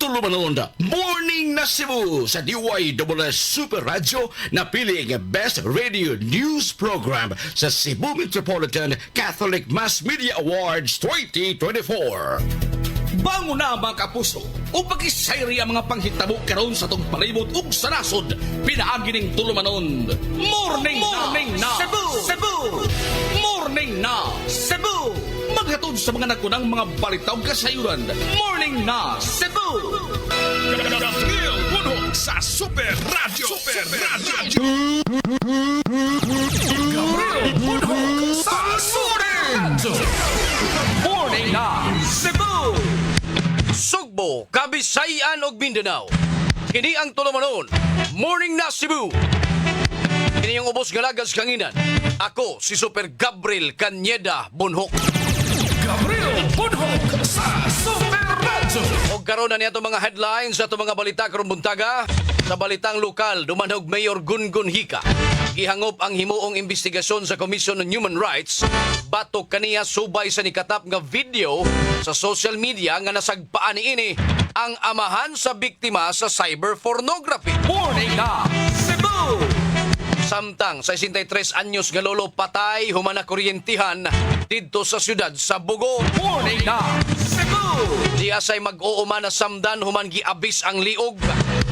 tulumanon Morning na Cebu sa DYWS Super Radio na piling Best Radio News Program sa Cebu Metropolitan Catholic Mass Media Awards 2024. Bango na mga kapuso o pag-isayri ang mga panghitabo karon sa tong palibot ug sa nasod. Pinaagi ning tulumanon Morning na Cebu! Morning na Cebu! Maghatod sa mga nagunang mga balitaw kasayuran. Morning na Cebu! Gabriel Bunhog sa Super Radio! Gabriel Bunhog sa Super Radio! Morning na Cebu! Sugbo, Kabisayan ug Mindanao. Kini ang tulumanon Morning na Cebu. Kini ang ubos galagas kanginan. Ako si Super Gabriel Kanyeda Bunhok. Gabriel Bunhog sa Super Radio! O karon na niya mga headlines sa mga balita karong buntaga. Sa balitang lokal, dumanhog Mayor Gungun Hika. Gihangop ang himuong investigasyon sa Commission on Human Rights. Batok kaniya subay sa nikatap nga video sa social media nga nasagpaan niini ang amahan sa biktima sa cyber pornography. Morning na Cebu! Samtang sa 63 anyos nga lolo patay human na kuryentihan didto sa syudad sa Bugo. Morning na Cebu! Di asay mag-uuma na samdan human giabis ang liog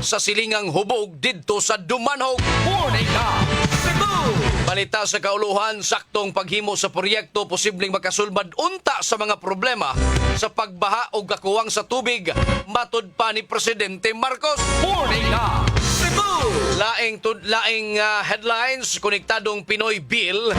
sa silingang hubog didto sa Dumanhog. Morning na Cebu! Balita sa kauluhan, saktong paghimo sa proyekto posibleng makasulbad unta sa mga problema sa pagbaha o kakuwang sa tubig matud pa ni Presidente Marcos. Morning na Cebu! Laing headlines, konektadong Pinoy Bill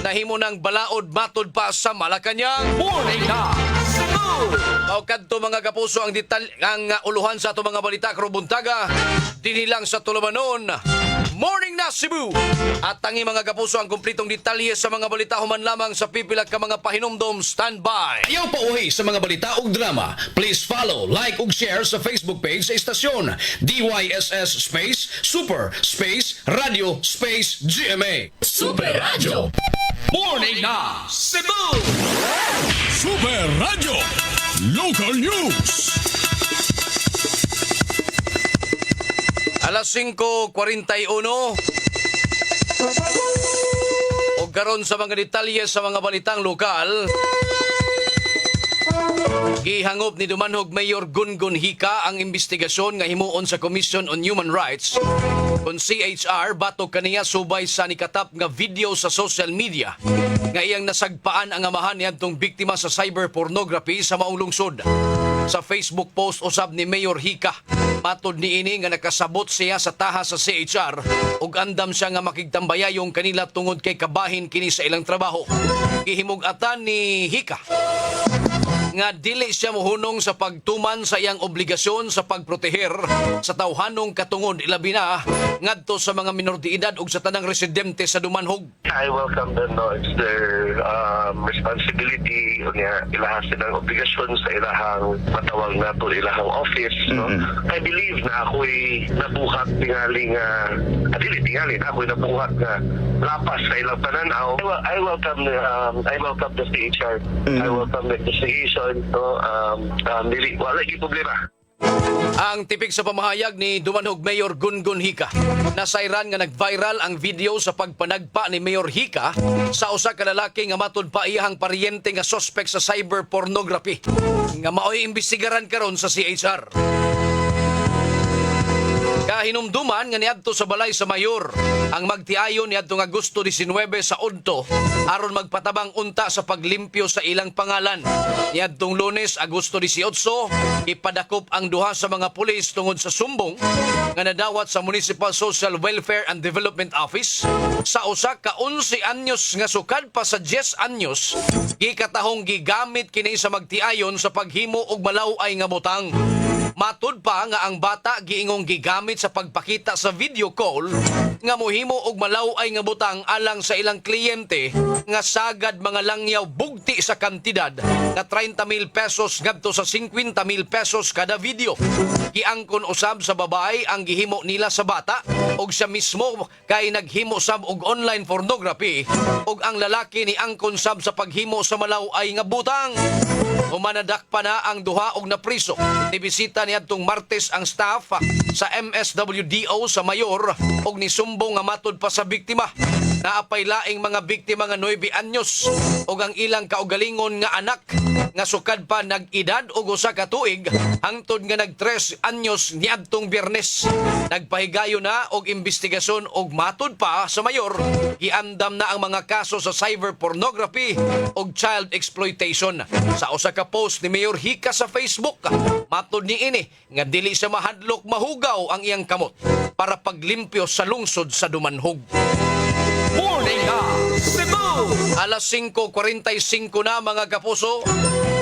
nahimo ng balaod matud pa sa Malacañang. Morning na Cebu! O kadto mga kapuso ang uluhan sa ato mga balita karong buntaga dinhi lang sa tulumanon Morning na Cebu. At tangi mga kapuso ang kumpletong detalye sa mga balita human lamang sa pipila ka mga pahinumdom. Standby. Ayaw pa uwi sa mga balita ug drama. Please follow, like ug share sa Facebook page sa istasyon DYSS Space Super Space Radio Space GMA. Super Radio. Morning na Cebu. Super Radio. Local News. Alas 5:41. O karon sa mga detalye sa mga balitang lokal. Gihangop ni dumanhog Mayor Gungun Hika ang investigasyon nga himuon sa Commission on Human Rights kon CHR batok kaniya subay sa nikatap nga video sa social media nga iyang nasagpaan ang amahan niadtong biktima sa cyber pornography sa maong lungsod. Sa Facebook post usab ni Mayor Hika, matod niini nga nakasabot siya sa taha sa CHR ug andam siya nga makigtambayayong kanila tungod kay kabahin kini sa ilang trabaho. Gihimug-atan ni Hika nga dili siya mohunong sa pagtuman sa iyang obligasyon sa pagproteher sa tawhanong katungod ilabi na ngadto sa mga minor de edad ug sa tanang residente sa Dumanhog. I welcome them. No, it's their responsibility. Ilahas silang obligasyon sa ilahang matawag na to ilahang office. No? I believe na ako'y nabuhat tingaling ako'y nabuhat na lapas sa ilang pananaw. I welcome the CHR. I welcome the investigation. No, wala yung problema. Ang tipik sa pamahayag ni Dumanhog Mayor Gungun Hika. Nasayran nga nag-viral ang video sa pagpanagpa ni Mayor Hika sa usa ka lalaki nga matud pa iyang paryente nga suspect sa cyber pornography nga maoy imbestigaran karon sa CHR. Kahinumduman nga niadto sa balay sa mayor ang magtiayon niadto nga Agosto 19 sa Udto aron magpatabang unta sa paglimpyo sa ilang pangalan. Niadtong Lunes Agosto 18 ipadakop ang duha sa mga pulis tungod sa sumbong nga nadawat sa Municipal Social Welfare and Development Office sa usa ka 11 anyos nga sukad pa sa 10 anyos gikatahong gigamit kini sa magtiayon sa paghimo og malaw-ay nga butang. Matud pa nga ang bata giingong gigamit sa pagpakita sa video call nga mohimo og malaw-ay nga butang alang sa ilang kliyente nga sagad mga langyaw bugti sa kantidad nga 30,000 pesos ngadto sa 50,000 pesos kada video. Giangkon usab sa babae ang gihimo nila sa bata og siya mismo kay naghimo sab og online pornography og ang lalaki ni angkon sab sa paghimo sa malaw-ay nga butang. Umanadak pa na ang duha og napriso. Nibisita niadtong Martes ang staff sa MSWDO sa Mayor og nisumbong nga matud pa sa biktima. Naapay laing mga biktima nga 9 anyos og ang ilang kaugalingon nga anak nga sukad pa nag-edad og usa ka tuig hangtod nga nag-3 anyos niadtong Biyernes. Nagpahigayo na og investigasyon og matud pa sa Mayor giandam na ang mga kaso sa cyber pornography og child exploitation. Sa usa ka post ni Mayor Hika sa Facebook, matud ni ini nga dili siya mahadlok mahugaw ang iyang kamot para paglimpyo sa lungsod sa Dumanhog. Morning Cebu! Alas 5:45 na mga kapuso.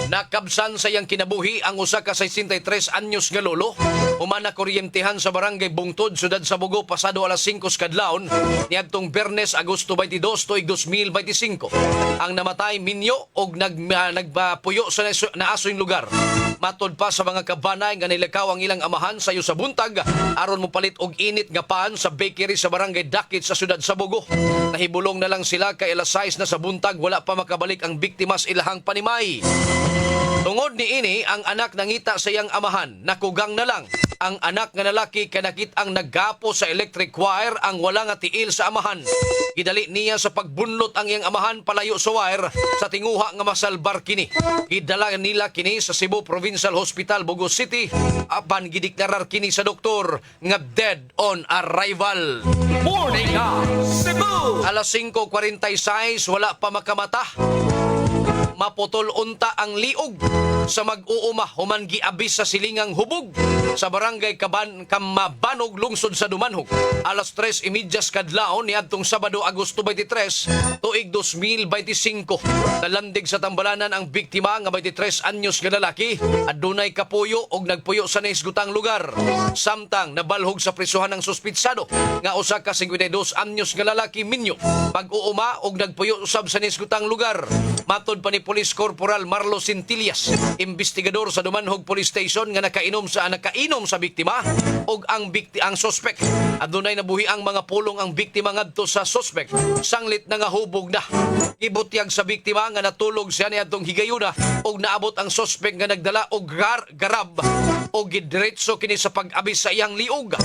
Nakabsan sa iyang kinabuhi ang usa ka 63 anyos nga lolo. Humana kuryentehan sa barangay Bungtod, sudad sa Bugo, pasado alas 5 kadlawon niadtong Biyernes, Agosto 22, tuig 2025. Ang namatay minyo og nagpuyo sa naasoy lugar. Matod pa sa mga kabanay nga nilakaw ang ilang amahan sayo sa buntag aron mopalit og init nga paan sa bakery sa barangay Dakit sa sudad sa Bugo. Nahibulong na lang sila kay alas 6 na sa buntag, wala pa makabalik ang biktima sa ilahang panimay. Tungod ni ini, ang anak nangita sa iyang amahan, nakugang na lang. Ang anak nga lalaki kanakit ang naggapo sa electric wire ang wala nga tiil sa amahan. Gidali niya sa pagbunlot ang iyang amahan palayo sa wire sa tinguha nga masalbar kini. Gidala nila kini sa Cebu Provincial Hospital, Bugo City. Apan gideklarar kini sa doktor nga dead on arrival. Morning Cebu! Alas 5:46, wala pa makamata. Maputol unta ang liog sa mag-uuma human giabis sa silingang hubog sa barangay Kamabanog, lungsod sa Dumanhog. Alas 3:30 kadlawon niadtong Sabado, Agosto 23, tuig 2025. Nalandig sa tambalanan ang biktima nga 23 anyos nga lalaki. Adunay kapuyo og nagpuyo sa naisgutang lugar. Samtang nabalhog sa prisuhan ng suspitsado nga usa ka 52 anyos nga lalaki minyo. Pag-uuma og nagpuyo usab sa naisgutang lugar. Matod pa ni Police Corporal Marlo Centillas, investigador sa Dumanhog Police Station, nga nakainom sa biktima og ang suspect. Adunay nabuhi ang mga pulong ang biktima ngadto sa suspect. Sanglit na nga hubog na. Gibutyag sa biktima nga natulog siya niadtong higayuna og naabot ang suspect nga nagdala og garab og gidiretso kini sa pag-abis sa iyang liog.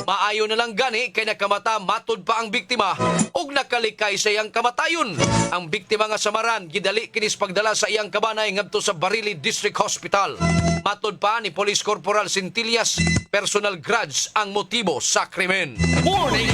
Maayo na lang gani kay nakamata matod pa ang biktima og nakalikay sa iyang kamatayon. Ang biktima nga samaran gidali kini sa pagdala sa iyang kabanay ngadto sa Barili District Hospital. Matod pa ni Police Corporal Centillas, personal grudge ang motibo sa krimen. Morning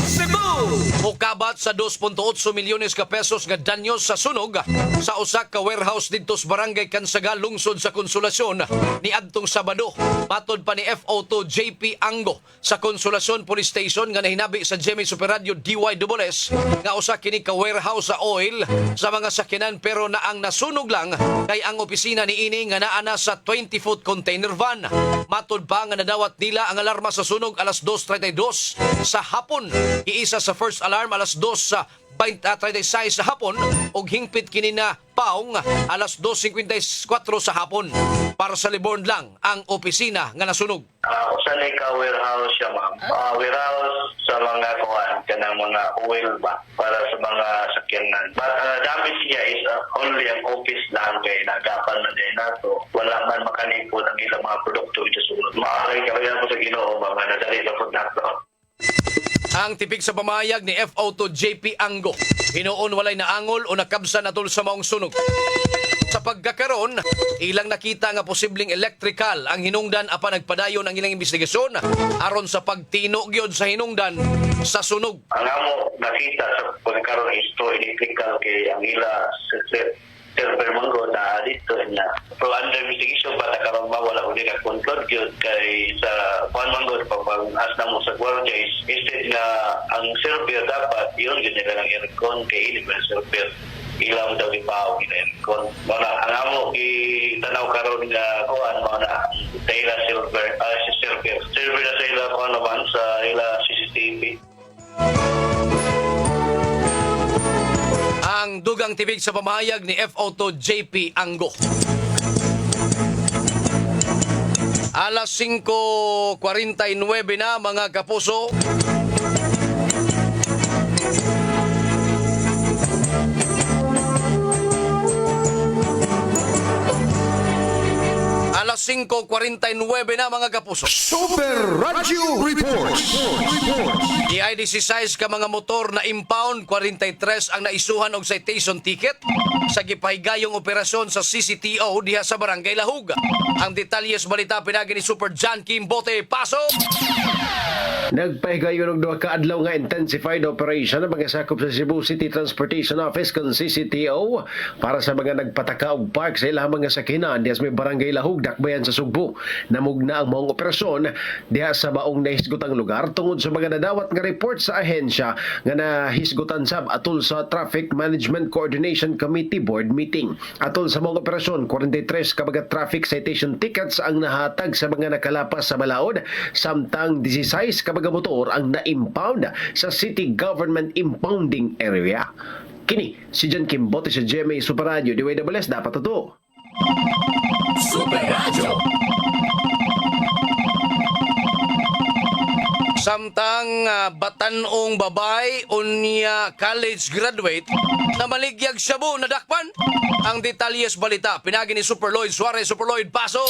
Cebu! Mukabat sa 2.8 milyones ka pesos nga danyos sa sunog sa usa ka warehouse didto sa barangay Kansaga, lungsod sa Konsolasyon niadtong Sabado. Matod pa ni FO2 JP Ango sa Konsolasyon Police Station nga nahinabi sa GMA Super Radio DYSS nga usa kini ka warehouse sa oil sa mga sakyanan, pero na ang nasunog lang kay ang opisina ni ini nga naa na sa 20-foot container van. Matod pa nga nadawat nila ang alarma sa sunog alas 2:32 sa hapon. Iisa sa first alarm alas 2 sa 36 sa hapon og hingpit kini na paong alas 2:54 sa hapon. Para sa Liborn lang ang opisina nga nasunog. Usanay ka warehouse siya, ma'am. Warehouse sa mga kuwan, kanang mga oil ba, para sa mga sakyanan. But damage niya is only ang office lang kay nagapan na din nato. Wala man makanipod ang ilang mga produkto ito sunod. Maaari kaya ko sa Ginoo, mga nadali na po nato. Ang tipik sa pamayag ni FO2 JP Ango, hinuon walay naangol o nakabsan atol sa maong sunog. Sa pagkakaron, ilang nakita nga posibleng electrical ang hinungdan apan nagpadayon ang ilang investigasyon aron sa pagtino gyud sa hinungdan sa sunog. Ang amo nakita sa pagkakaroon is to electrical kay ang ila server manggo na dito niya. Pero under investigation ba nakaroon ba wala ko nila control yun kay sa Juan Manggo pag-as na mo sa gwardiya is instead na ang server dapat yun nila lang aircon kay hindi ba server ilang daw ipaw nila aircon. Mga ang amo itanaw karoon nga kuhan mga sa ila server na sa ila kuhan naman sa ila CCTV. ang tibig sa pamahayag ni F.O.T. JP Anggo. Alas 5:49 na mga kapuso. Alas 5:49 na mga kapuso. Super Radio Report. I-16 ka mga motor na impound, 43 ang naisuhan og citation ticket sa gipahigayong operasyon sa CCTO diha sa Barangay Lahug. Ang detalyes balita pinagi ni Super John Kimbote. Pasok! Nagpahigayon og duha ka adlaw nga intensified operation ang mga sakop sa Cebu City Transportation Office kon CCTO para sa mga nagpataka og park sa ilang mga sakinan diha sa may Barangay Lahug, Dakbayan sa Sugbo. Namugna ang maong operasyon diha sa maong nahisgutang lugar tungod sa mga nadawat nga report sa ahensya nga nahisgutan sab atol sa Traffic Management Coordination Committee Board meeting. Atol sa maong operasyon, 43 ka mga traffic citation tickets ang nahatag sa mga nakalapas sa balaod, samtang 16 ka mga motor ang na-impound sa City Government Impounding Area. Kini si John Kimbote sa GMA Super Radio. DWS dapat ito. Super Radio. Samtang batanong babay unya college graduate na maligyag Shabu na dakpan. Ang detalyes balita pinagi ni Super Lloyd Suarez. Super Lloyd, pasok!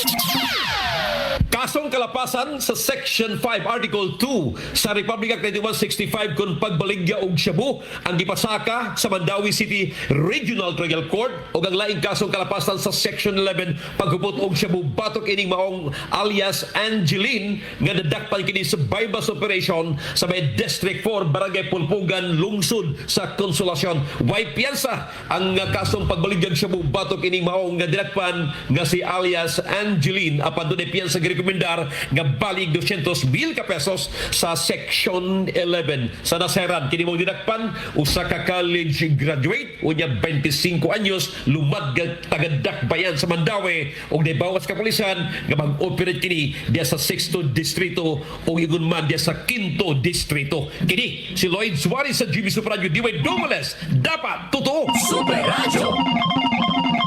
Kasong kalapasan sa Section 5, Article 2 sa Republic Act 9165 kung pagbaligya og Shabu ang gipasaka sa Mandawi City Regional Trial Court o ang laing kasong kalapasan sa Section 11 paghupot og Shabu batok ining maong alias Angeline nga nadakpan kini sa bypass operation sa may District 4 Barangay Pulpugan lungsod sa Konsolasyon. Way piyansa ang kasong pagbaligya og Shabu batok ining maong nga dinakpan nga si alias Angeline apan dunay piyansa rekomendar nga balig 200,000 ka pesos sa Section 11 sa naseran kini mong dinakpan usa ka college graduate unya 25 anyos lumad tagadak bayan sa Mandawi ug nibawas ka pulisan nga mag-operate kini diya sa 6th distrito ug igun man diya sa 5th distrito. Kini si Lloyd Suarez sa GB Super Radio DWS dapat totoo. Super Radio.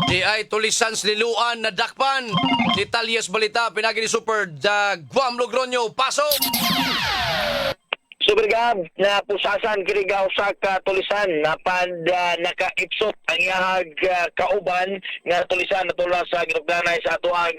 Di ay tulisan liluan na dakpan. Detalyes balita pinagi ni Super Guam Logroño. Pasok! Super Gab, na pusasan kinigaw sa katulisan napad nakaipsot ang iyahag kauban nga tulisan natula sa ginugdanay sa atuang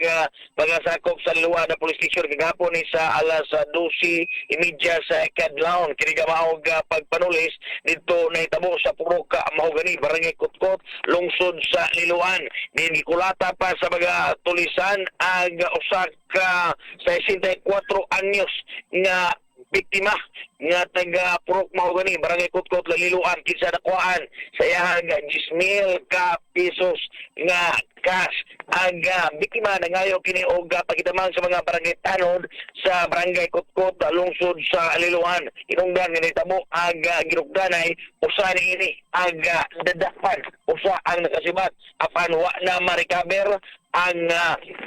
mga sakop sa liwa na police station kagapon ni sa alas 12:30 sa Kadlaon. Kinigaw maog pagpanulis dito nahitabo sa Purok Mahogani, Barangay Kutkot, lungsod sa Liloan. Nikulata pa sa mga tulisan ang usa ka 64 anyos nga biktima nga taga Purok Mahogani, Barangay Kutkot, Liloan, kinsa nakuhaan sa iyahang 10,000 ka pesos nga cash. Ang biktima na ngayon kini og pagitamang sa mga barangay tanod sa Barangay Kutkot, lungsod sa Liloan. Inungdan nga nitabo ang ginugdanay usa niini ang dadakpan, usa ang nakasibat apan wa na ma-recover ang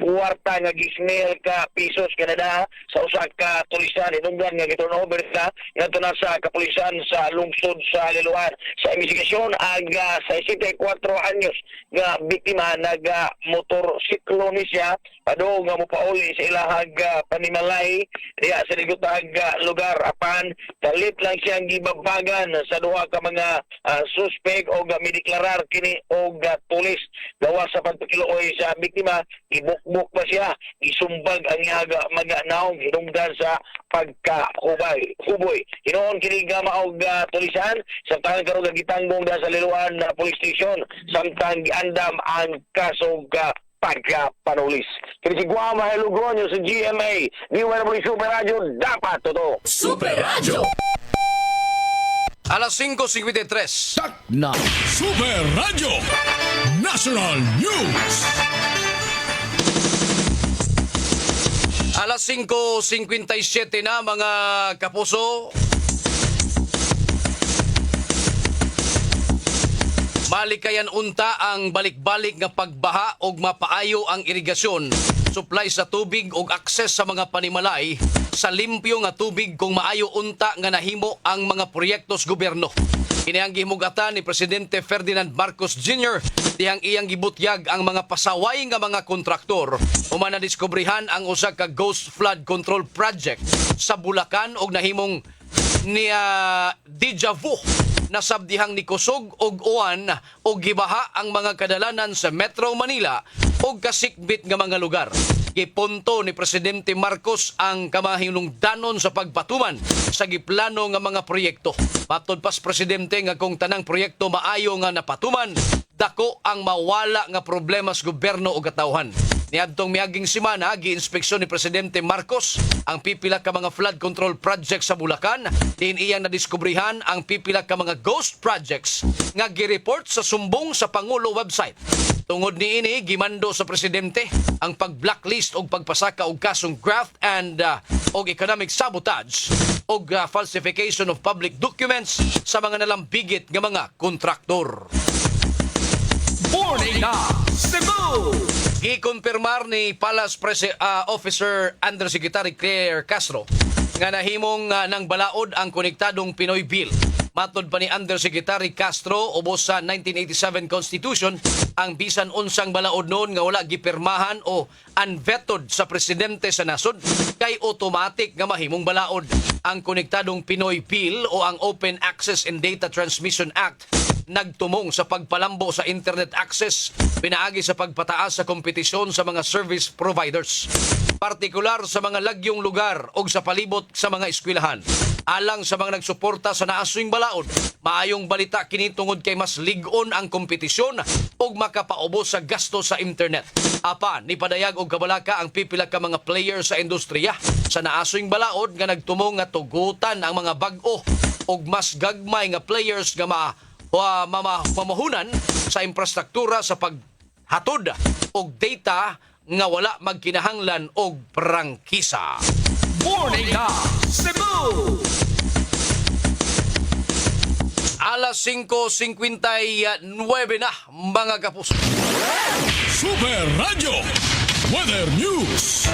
kwarta nga 10,000 ka pesos Canada sa usa ka tulisan. Inungdan nga giturnover ka ngadto na sa kapulisan sa lungsod sa Liloan. Sa investigasyon ang 64 anyos nga biktima naga motorsiklo ni siya padung nga mopauli sa ilahag panimalay diya sa ligutag lugar apan kalit lang siyang gibabagan sa duha ka mga suspect o mideklarar kini og pulis gawas sa pagpakiluoy sa biktima. Ibukbuk pa siya, isumbag ang iyaga mga naong hinungdan sa huboy. Hinoon kini nga maog tulisan samtang karon gitanggong sa Liloan Police Station samtang giandam ang kaso pagpanulis. Kini si Guam Logroño sa GMA DWS Super Radio dapat totoo. Super Radio. Alas 5:53. Tak na. Super Radio. National News. Alas 5:57 na mga kapuso. Malikayan unta ang balik-balik nga pagbaha og mapaayo ang irigasyon, supply sa tubig ug akses sa mga panimalay sa limpyo nga tubig kung maayo unta nga nahimo ang mga proyektos gobyerno. Kini ang gihimugatan ni Presidente Ferdinand Marcos Jr. dihang iyang gibutyag ang mga pasaway nga mga kontraktor human na diskubrihan ang usa ka ghost flood control project sa Bulacan og nahimong niya deja vu na sabdihang nikusog og uwan o gibaha ang mga kadalanan sa Metro Manila o kasikbit nga mga lugar. Gipunto ni Presidente Marcos ang kamahinungdanon sa pagpatuman sa giplano nga mga proyekto. Matod pas Presidente nga kung tanang proyekto maayo nga napatuman, dako ang mawala nga problema sa gobyerno o katawhan. Niadtong miaging semana, giinspeksyon ni Presidente Marcos ang pipila ka mga flood control projects sa Bulacan. Diin iyang nadiskubrihan ang pipila ka mga ghost projects nga gireport sa sumbong sa Pangulo website. Tungod niini, gimando sa Presidente ang pag-blacklist o pagpasaka og kasong graft and og economic sabotage o falsification of public documents sa mga nalambigit nga mga kontraktor. Morning na Cebu! Gikumpirmar ni Palace Officer Undersecretary Claire Castro nga nahimong ng balaod ang konektadong Pinoy Bill. Matod pa ni Undersecretary Castro, ubos sa 1987 Constitution, ang bisan unsang balaod noon nga wala gipirmahan o unvetted sa presidente sa nasod, kay automatic nga mahimong balaod. Ang konektadong Pinoy Bill o ang Open Access and Data Transmission Act nagtumong sa pagpalambo sa internet access, pinaagi sa pagpataas sa kompetisyon sa mga service providers, partikular sa mga lagyong lugar o sa palibot sa mga eskwelahan. Alang sa mga nagsuporta sa naaswing balaod, maayong balita kini tungod kay mas ligon ang kompetisyon o makapaubos sa gasto sa internet. Apan, nipadayag og kabalaka ang pipila ka mga player sa industriya sa naaswing balaod nga nagtumong nga tugutan ang mga bag-o o mas gagmay nga players nga mamahunan sa infrastruktura sa paghatod og data nga wala magkinahanglan og prangkisa. Morning na Cebu! Alas 5:59 na mga kapuso. Super Radio Weather News.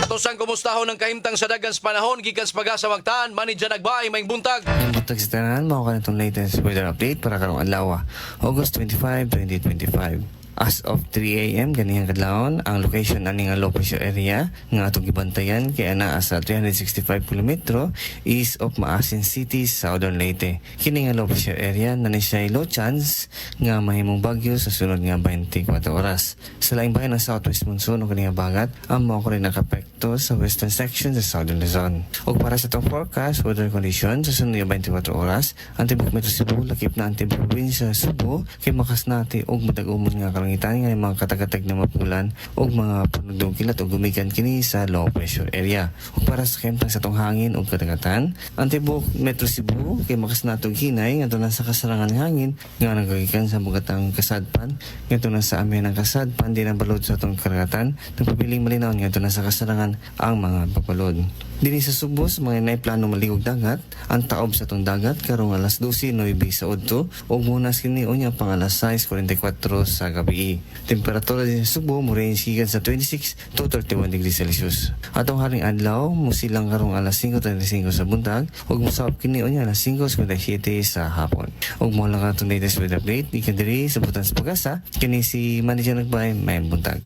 Atosang kumustahon ng kahimtang sa dagan sa panahon gikan sa pag-asa magtaan manidya nagbay maing buntag. Buntag sa tanan, mao kanitong latest weather update para karong adlaw, August 25, 2025. As of 3 a.m. ganihang kadlawon, ang location ani nga low pressure area nga atong gibantayan kay ana sa 365 km east of Maasin City, Southern Leyte. Kini nga low pressure area na ni siya low chance nga mahimong bagyo sa sunod nga 24 oras. Sa laing bahin ng southwest monsoon o kani nga bagat, ang mao ko rin nakapekto sa western section sa Southern Luzon. O para sa itong forecast weather condition sa sunod nga 24 oras, ang tibok Metro Cebu lakip na ang tibok probinsya Cebu kay makasnati og matag-umon nga kalangitan nga mga katagatag na mapulan o mga panugdong kilat o gumikan kini sa low pressure area. O para sa kemtang sa tong hangin o katagatan, ang tibok Metro Cebu kay makasnatog hinay nga na sa kasarangan hangin nga nagagikan sa bugatang kasadpan nga na sa amin ng kasadpan din ang balod sa tong karagatan nagpabiling malinaw nga na sa kasarangan ang mga pagbalod. Dini sa Subo, sa mga naiplano maligog dagat, ang taob sa tong dagat karong alas 12:09 sa udto o munas kini unya pang alas 6:44 sa gabi. Temperatura din sa Subo mo range gikan sa 26 to 31 degrees Celsius. Atong haring adlaw mo silang karong alas 5:35 sa buntag ug mosabot kini unya alas 5:57 sa hapon. Ug mo lang atong latest weather update ikan diri sa Butan sa Pag-asa kini si Manager Nagbay may buntag.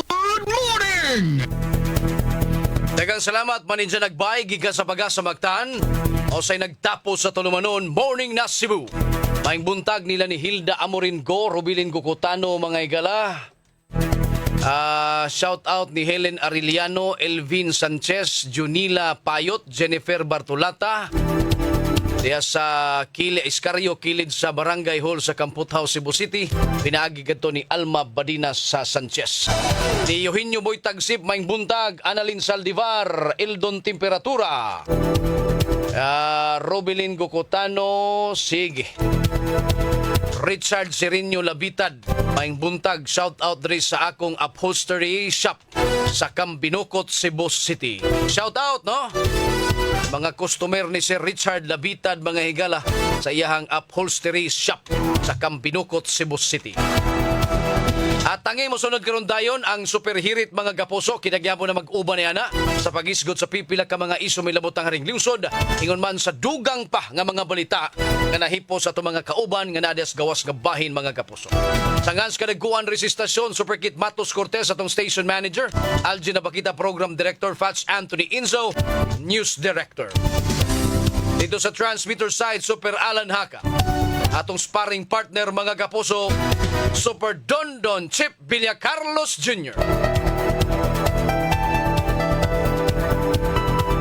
Good morning! Daghang salamat maninja nagbay gikan sa Pag-asa magtaan o say nagtapos sa tulumanon Morning na Cebu. Maing buntag nila ni Hilda Amoringo, Rubilin Gukutano mga igala. Shout out ni Helen Arellano, Elvin Sanchez, Junila Payot, Jennifer Bartolata. Diya sa Iscarrio Kilid sa Barangay Hall sa Camput House, Cebu City. Pinaagi kadto ni Alma Badinas sa Sanchez. Ni Eugenio Boy Tagsip, Maing Buntag, Annalyn Saldivar, Eldon Temperatura. Robilin Gukutano, sige. Richard Sereno Labitad, Maing Buntag, shout out diri sa akong upholstery shop sa Kambinokot, Cebu City. Shout out, no? mga customer ni Sir Richard Labitad mga higala sa iyahang upholstery shop sa Campinukot, Cebu City. At tangi mo sunod karon dayon ang superhirit mga gapuso kinagyamo na mag-uban ni ana sa pagisgot sa pipila ka mga iso may labot ang haring lungsod ingon man sa dugang pa nga mga balita nga nahipo sa ato mga kauban nga nadas gawas nga bahin mga gapuso. Sangans kadagkuan resistasyon Superkit Matos Cortez atong station manager, Algin Nabakita program director Fats Anthony Inzo, news director. Dito sa transmitter side Super Alan Haka. Atong sparring partner mga kapuso, Super Dondon Chip Villacarlos Jr.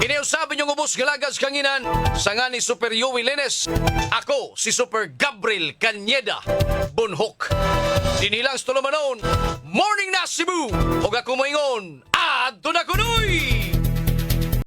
Iniusabi niyong ubos galagas kanginan sa nga ni Super Yui Lenes. Ako si Super Gabriel Cañeda Bunhok. Dinilang Stolomanon, Morning na Cebu. O ako moingon, Adto na kunoy!